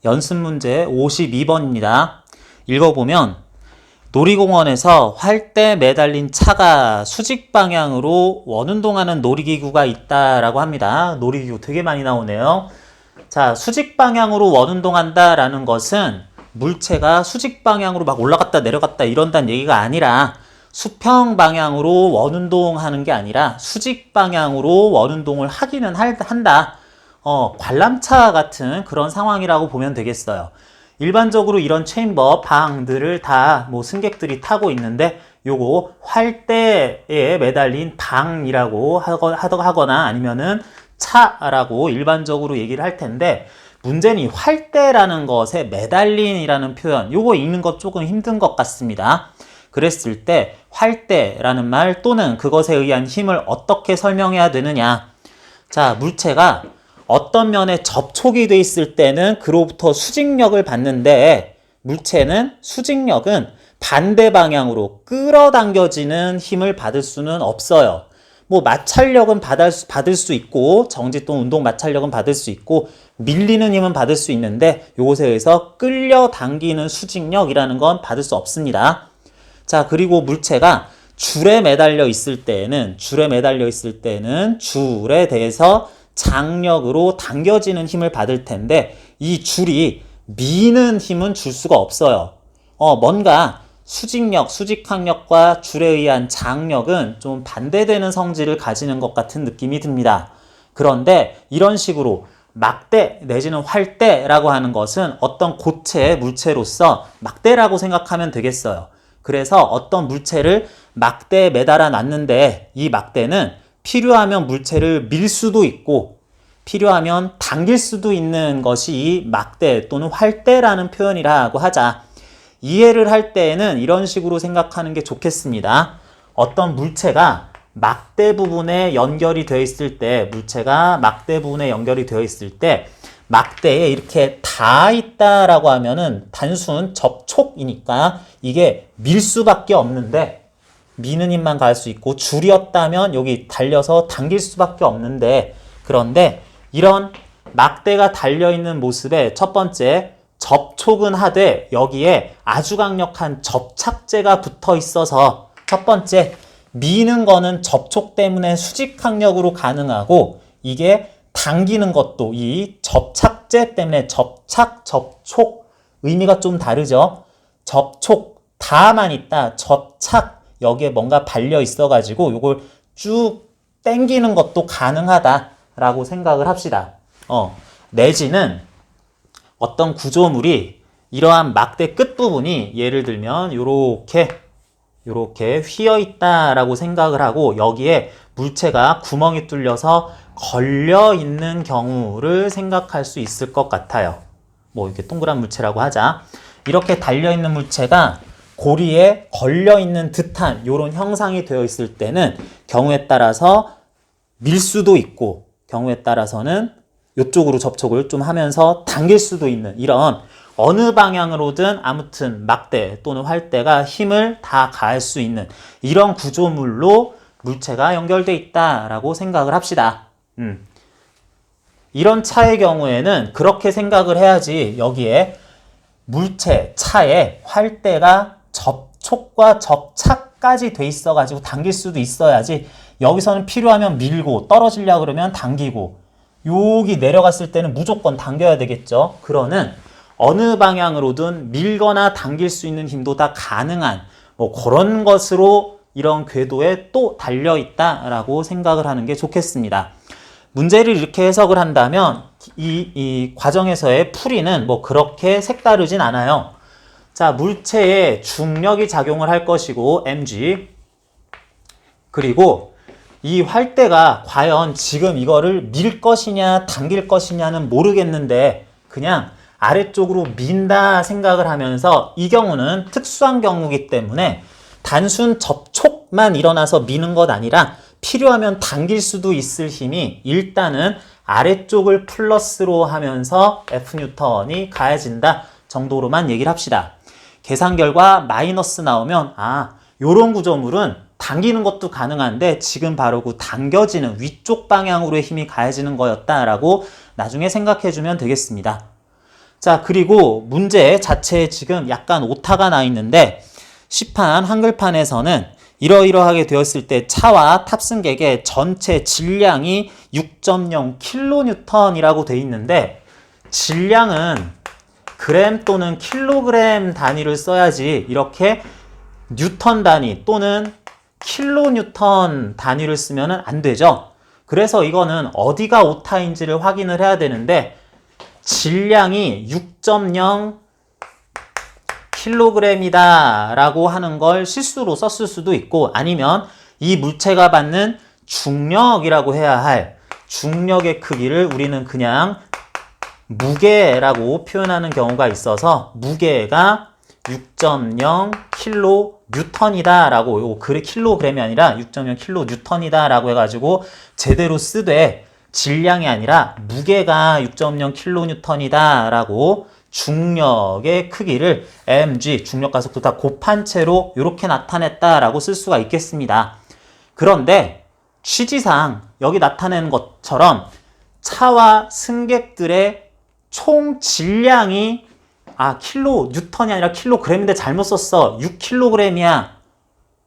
연습 문제 52번입니다. 읽어보면 놀이공원에서 활대에 매달린 차가 수직 방향으로 원운동하는 놀이기구가 있다라고 합니다. 놀이기구 되게 많이 나오네요. 자, 수직 방향으로 원운동한다 라는 것은 물체가 수직 방향으로 막 올라갔다 내려갔다 이런다는 얘기가 아니라 수평 방향으로 원운동하는 게 아니라 수직 방향으로 원운동을 하기는 한다. 관람차 같은 그런 상황이라고 보면 되겠어요. 일반적으로 이런 체인버 방들을 다 승객들이 타고 있는데 요거 활대에 매달린 방이라고 하거나 아니면은 차라고 일반적으로 얘기를 할 텐데, 문제는 이 활대라는 것에 매달린이라는 표현, 요거 읽는 것 조금 힘든 것 같습니다. 그랬을 때 활대라는 말 또는 그것에 의한 힘을 어떻게 설명해야 되느냐. 자, 물체가 어떤 면에 접촉이 돼 있을 때는 그로부터 수직력을 받는데, 물체는 수직력은 반대 방향으로 끌어당겨지는 힘을 받을 수는 없어요. 마찰력은 받을 수 있고, 정지 또는 운동 마찰력은 받을 수 있고, 밀리는 힘은 받을 수 있는데, 요것에 의해서 끌려당기는 수직력이라는 건 받을 수 없습니다. 자, 그리고 물체가 줄에 매달려 있을 때는 줄에 대해서 장력으로 당겨지는 힘을 받을 텐데, 이 줄이 미는 힘은 줄 수가 없어요. 뭔가 수직력, 수직항력과 줄에 의한 장력은 좀 반대되는 성질을 가지는 것 같은 느낌이 듭니다. 그런데 이런 식으로 막대 내지는 활대라고 하는 것은 어떤 고체의 물체로서 막대라고 생각하면 되겠어요. 그래서 어떤 물체를 막대에 매달아 놨는데, 이 막대는 필요하면 물체를 밀 수도 있고 필요하면 당길 수도 있는 것이 이 막대 또는 활대라는 표현이라고 하자. 이해를 할 때에는 이런 식으로 생각하는 게 좋겠습니다. 어떤 물체가 막대 부분에 연결이 되어 있을 때, 막대에 이렇게 닿아 있다라고 하면은 단순 접촉이니까 이게 밀 수밖에 없는데, 미는 힘만 가할 수 있고, 줄이었다면 여기 달려서 당길 수밖에 없는데, 그런데 이런 막대가 달려있는 모습에 첫 번째, 접촉은 하되 여기에 아주 강력한 접착제가 붙어 있어서 첫 번째, 미는 거는 접촉 때문에 수직항력으로 가능하고, 이게 당기는 것도 이 접착제 때문에 접촉 의미가 좀 다르죠. 접촉, 닿아만 있다, 접착, 여기에 뭔가 발려 있어가지고 요걸 쭉 당기는 것도 가능하다라고 생각을 합시다. 내지는 어떤 구조물이 이러한 막대 끝부분이 예를 들면 요렇게 휘어 있다라고 생각을 하고, 여기에 물체가 구멍이 뚫려서 걸려 있는 경우를 생각할 수 있을 것 같아요. 이렇게 동그란 물체라고 하자. 이렇게 달려 있는 물체가 고리에 걸려 있는 듯한 이런 형상이 되어 있을 때는 경우에 따라서 밀 수도 있고, 경우에 따라서는 이쪽으로 접촉을 좀 하면서 당길 수도 있는, 이런 어느 방향으로든 아무튼 막대 또는 활대가 힘을 다 가할 수 있는 이런 구조물로 물체가 연결되어 있다라고 생각을 합시다. 이런 차의 경우에는 그렇게 생각을 해야지, 여기에 물체, 차에 활대가 접촉과 접착까지 돼 있어가지고 당길 수도 있어야지, 여기서는 필요하면 밀고 떨어지려고 그러면 당기고, 여기 내려갔을 때는 무조건 당겨야 되겠죠. 그러는 어느 방향으로든 밀거나 당길 수 있는 힘도 다 가능한 그런 것으로 이런 궤도에 또 달려있다라고 생각을 하는 게 좋겠습니다. 문제를 이렇게 해석을 한다면 이 과정에서의 풀이는 그렇게 색다르진 않아요. 자, 물체에 중력이 작용을 할 것이고, mg, 그리고 이 활대가 과연 지금 이거를 밀 것이냐 당길 것이냐는 모르겠는데 그냥 아래쪽으로 민다 생각을 하면서, 이 경우는 특수한 경우이기 때문에 단순 접촉만 일어나서 미는 것 아니라 필요하면 당길 수도 있을 힘이 일단은 아래쪽을 플러스로 하면서 F뉴턴이 가해진다 정도로만 얘기를 합시다. 계산 결과 마이너스 나오면 요런 구조물은 당기는 것도 가능한데 지금 바로 그 당겨지는 위쪽 방향으로의 힘이 가해지는 거였다라고 나중에 생각해 주면 되겠습니다. 자, 그리고 문제 자체에 지금 약간 오타가 나 있는데 시판 한글판에서는 이러이러하게 되었을 때 차와 탑승객의 전체 질량이 6.0kN이라고 돼 있는데 질량은 그램 또는 킬로그램 단위를 써야지 이렇게 뉴턴 단위 또는 킬로뉴턴 단위를 쓰면 안 되죠. 그래서 이거는 어디가 오타인지를 확인을 해야 되는데 질량이 6.0 킬로그램이다 라고 하는 걸 실수로 썼을 수도 있고 아니면 이 물체가 받는 중력이라고 해야 할 중력의 크기를 우리는 그냥 무게라고 표현하는 경우가 있어서 무게가 6.0 킬로 뉴턴이다 라고 요 킬로그램이 아니라 6.0 킬로 뉴턴이다 라고 해가지고 제대로 쓰되 질량이 아니라 무게가 6.0 킬로 뉴턴이다 라고 중력의 크기를 mg 중력 가속도 다 곱한 채로 이렇게 나타냈다 라고 쓸 수가 있겠습니다. 그런데 취지상 여기 나타내는 것처럼 차와 승객들의 총 질량이 킬로 뉴턴이 아니라 킬로그램인데 잘못 썼어. 6kg이야.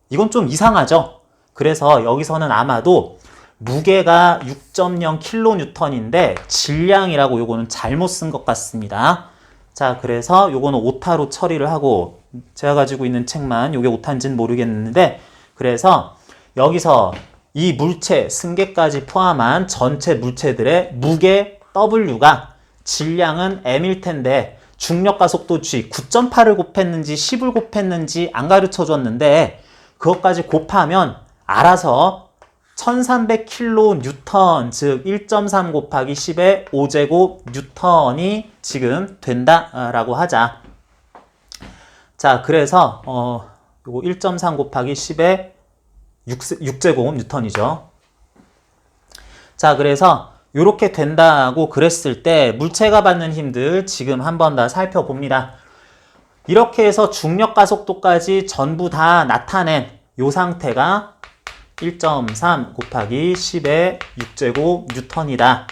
이건 좀 이상하죠? 그래서 여기서는 아마도 무게가 6.0 킬로뉴턴인데 질량이라고 요거는 잘못 쓴 것 같습니다. 자, 그래서 요거는 오타로 처리를 하고 제가 가지고 있는 책만 요게 오타인지는 모르겠는데 그래서 여기서 이 물체, 승객까지 포함한 전체 물체들의 무게 W가 질량은 m일 텐데 중력 가속도 G 9.8을 곱했는지 10을 곱했는지 안 가르쳐 줬는데 그것까지 곱하면 알아서 1300kN 즉 1.3 곱하기 10의 5제곱 뉴턴이 지금 된다라고 하자. 자, 그래서 요거 1.3 곱하기 10의 6제곱 뉴턴이죠. 자, 그래서 이렇게 된다고 그랬을 때 물체가 받는 힘들 지금 한번 다 살펴봅니다. 이렇게 해서 중력 가속도까지 전부 다 나타낸 이 상태가 1.3 곱하기 10의 6제곱 뉴턴이다.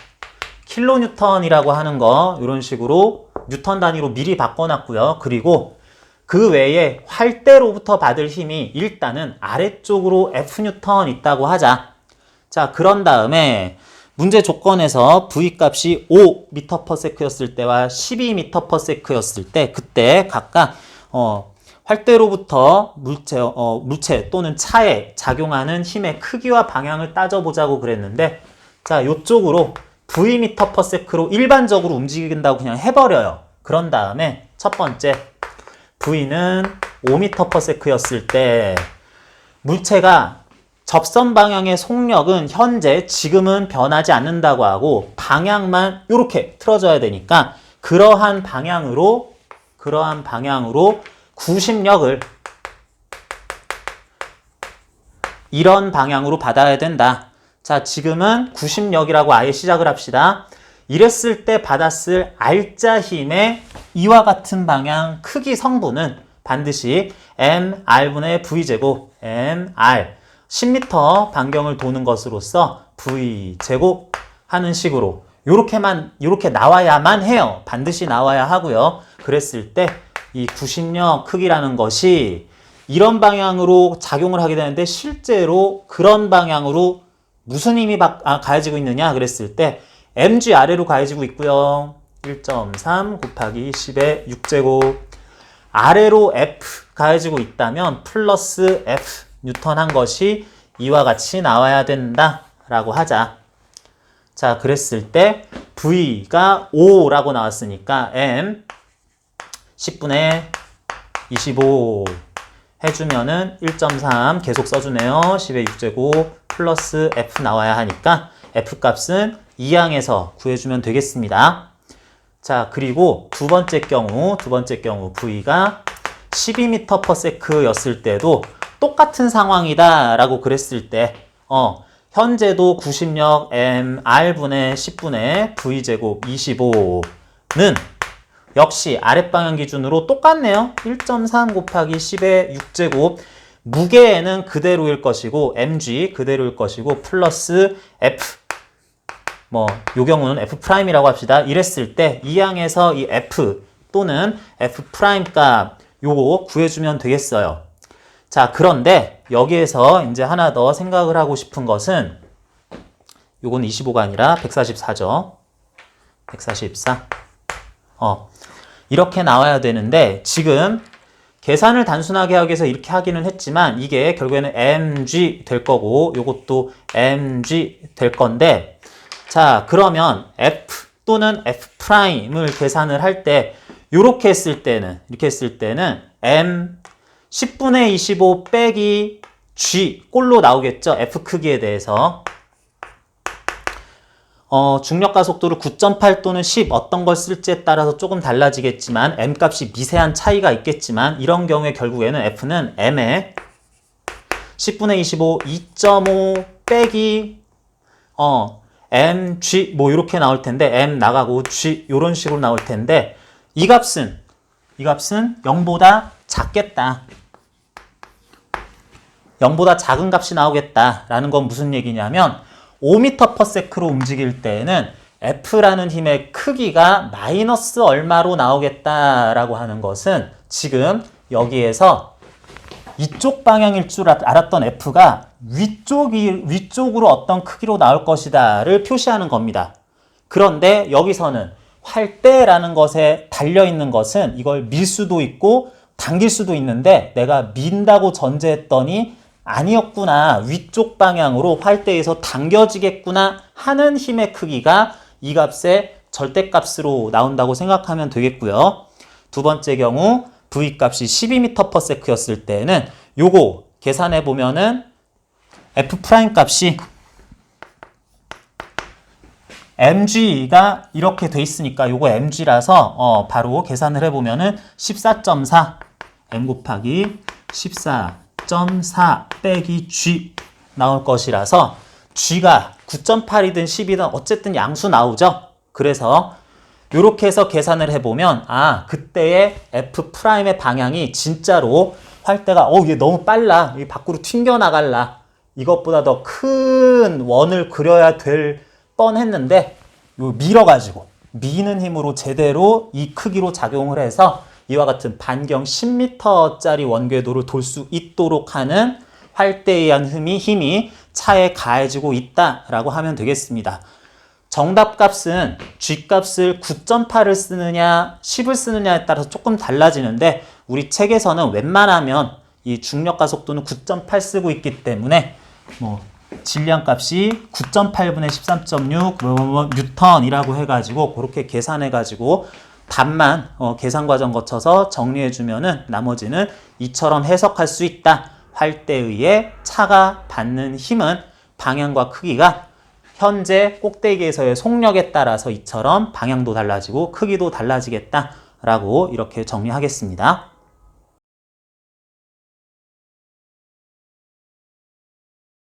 킬로뉴턴이라고 하는 거 이런 식으로 뉴턴 단위로 미리 바꿔놨고요. 그리고 그 외에 활대로부터 받을 힘이 일단은 아래쪽으로 F뉴턴 있다고 하자. 자, 그런 다음에 문제 조건에서 V 값이 5m/s였을 때와 12m/s였을 때 그때 각각 활대로부터 물체 또는 차에 작용하는 힘의 크기와 방향을 따져보자고 그랬는데 자, 요쪽으로 Vm/s로 일반적으로 움직인다고 그냥 해버려요. 그런 다음에 첫 번째 V는 5m/s였을 때 물체가 접선 방향의 속력은 현재 지금은 변하지 않는다고 하고 방향만 이렇게 틀어져야 되니까 그러한 방향으로 구심력을 이런 방향으로 받아야 된다. 자, 지금은 구심력이라고 아예 시작을 합시다. 이랬을 때 받았을 알짜 힘의 이와 같은 방향 크기 성분은 반드시 mr분의 v제곱 mr 10m 반경을 도는 것으로서 v제곱 하는 식으로 요렇게 나와야만 해요. 반드시 나와야 하고요. 그랬을 때 이 구심력 크기라는 것이 이런 방향으로 작용을 하게 되는데 실제로 그런 방향으로 무슨 힘이 가해지고 있느냐 그랬을 때 mg 아래로 가해지고 있고요. 1.3 곱하기 10의 6제곱 아래로 F 가해지고 있다면 플러스 F 뉴턴 한 것이 이와 같이 나와야 된다 라고 하자. 자, 그랬을 때 V가 5라고 나왔으니까 M 10분의 25 해주면은 1.3 계속 써주네요. 10의 6제곱 플러스 F 나와야 하니까 F 값은 2항에서 구해주면 되겠습니다. 자, 그리고 두 번째 경우 V가 12m/s였을 때도 똑같은 상황이다 라고 그랬을 때 현재도 구심력 mr분의 10분의 v제곱 25는 역시 아랫방향 기준으로 똑같네요. 1.3 곱하기 10의 6제곱 무게는 그대로일 것이고 mg 그대로일 것이고 플러스 f 뭐 요 경우는 F'이라고 합시다. 이랬을 때 이 항에서 이 F 또는 F' 값 요거 구해주면 되겠어요. 자, 그런데 여기에서 이제 하나 더 생각을 하고 싶은 것은 요건 25가 아니라 144죠. 144. 이렇게 나와야 되는데 지금 계산을 단순하게 하기 위해서 이렇게 하기는 했지만 이게 결국에는 mg 될 거고 요것도 mg 될 건데 자, 그러면 f 또는 f'을 계산을 할 때 이렇게 했을 때는 m 10분의 25 빼기 g 꼴로 나오겠죠. f 크기에 대해서. 중력가 속도를 9.8 또는 10 어떤 걸 쓸지에 따라서 조금 달라지겠지만 m 값이 미세한 차이가 있겠지만 이런 경우에 결국에는 f는 m에 10분의 25 2.5 빼기 mg 뭐 이렇게 나올 텐데 m 나가고 g 이런 식으로 나올 텐데 이 값은 0보다 작겠다. 0보다 작은 값이 나오겠다라는 건 무슨 얘기냐면 5m/s로 움직일 때에는 F라는 힘의 크기가 마이너스 얼마로 나오겠다라고 하는 것은 지금 여기에서 이쪽 방향일 줄 알았던 F가 위쪽으로 어떤 크기로 나올 것이다를 표시하는 겁니다. 그런데 여기서는 활대라는 것에 달려있는 것은 이걸 밀 수도 있고 당길 수도 있는데 내가 민다고 전제했더니 아니었구나. 위쪽 방향으로 활대에서 당겨지겠구나 하는 힘의 크기가 이 값의 절대값으로 나온다고 생각하면 되겠고요. 두 번째 경우 V 값이 12m/s였을 때는 요거 계산해 보면은 F' 값이 mg가 이렇게 돼 있으니까 요거 mg라서 바로 계산을 해보면은 14.4 m 곱하기 14.4 빼기 g 나올 것이라서 g가 9.8이든 10이든 어쨌든 양수 나오죠. 그래서 이렇게 해서 계산을 해보면 그때의 F'의 방향이 진짜로 활대가 얘 너무 빨라. 이 밖으로 튕겨나갈라. 이것보다 더 큰 원을 그려야 될 뻔했는데 밀어가지고 미는 힘으로 제대로 이 크기로 작용을 해서 이와 같은 반경 10m짜리 원궤도를 돌 수 있도록 하는 활대에 의한 힘이 차에 가해지고 있다라고 하면 되겠습니다. 정답 값은 G값을 9.8을 쓰느냐 10을 쓰느냐에 따라서 조금 달라지는데 우리 책에서는 웬만하면 이 중력가 속도는 9.8 쓰고 있기 때문에 질량 값이 9.8분의 13.6 뉴턴이라고 해가지고 그렇게 계산해가지고 답만 계산 과정 거쳐서 정리해주면은 나머지는 이처럼 해석할 수 있다. 활대에 의해 차가 받는 힘은 방향과 크기가 현재 꼭대기에서의 속력에 따라서 이처럼 방향도 달라지고 크기도 달라지겠다라고 이렇게 정리하겠습니다.